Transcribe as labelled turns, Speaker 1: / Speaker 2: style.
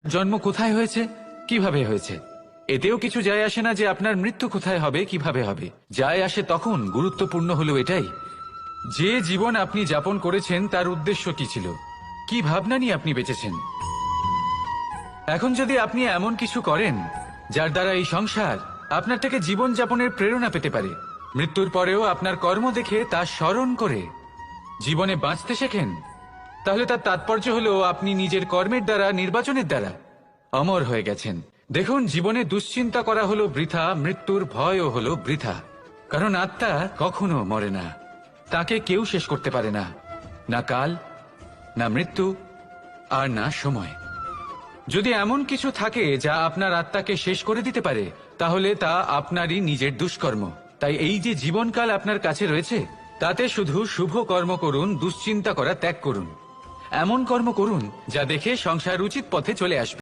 Speaker 1: জন্ম কোথায় হয়েছে, কিভাবে হয়েছে, এতেও কিছু যায় আসে না যে আপনার মৃত্যু কোথায় হবে, কিভাবে হবে। যায় আসে তখন, গুরুত্বপূর্ণ হলো এটাই যে জীবন আপনি যাপন করেছেন তার উদ্দেশ্য কি ছিল, কি ভাবনা নিয়ে আপনি বেঁচেছেন। এখন যদি আপনি এমন কিছু করেন যার দ্বারা এই সংসার আপনার থেকে জীবন যাপনের প্রেরণা পেতে পারে, মৃত্যুর পরেও আপনার কর্ম দেখে তা স্মরণ করে জীবনে বাঁচতে শেখেন, তাহলে তার তাৎপর্য হলো আপনি নিজের কর্মের দ্বারা, নির্বাচনের দ্বারা অমর হয়ে গেছেন। দেখুন, জীবনে দুশ্চিন্তা করা হলো বৃথা, মৃত্যুর ভয়ও হলো বৃথা। কারণ আত্মা কখনো মরে না, তাকে কেউ শেষ করতে পারে না, না কাল, না মৃত্যু, আর না সময়। যদি এমন কিছু থাকে যা আপনার আত্মাকে শেষ করে দিতে পারে, তাহলে তা আপনারই নিজের দুষ্কর্ম। তাই এই যে জীবনকাল আপনার কাছে রয়েছে, তাতে শুধু শুভ কর্ম করুন, দুশ্চিন্তা করা ত্যাগ করুন, এমন কর্ম করুন যা দেখে সংসার উচিত পথে চলে আসবে।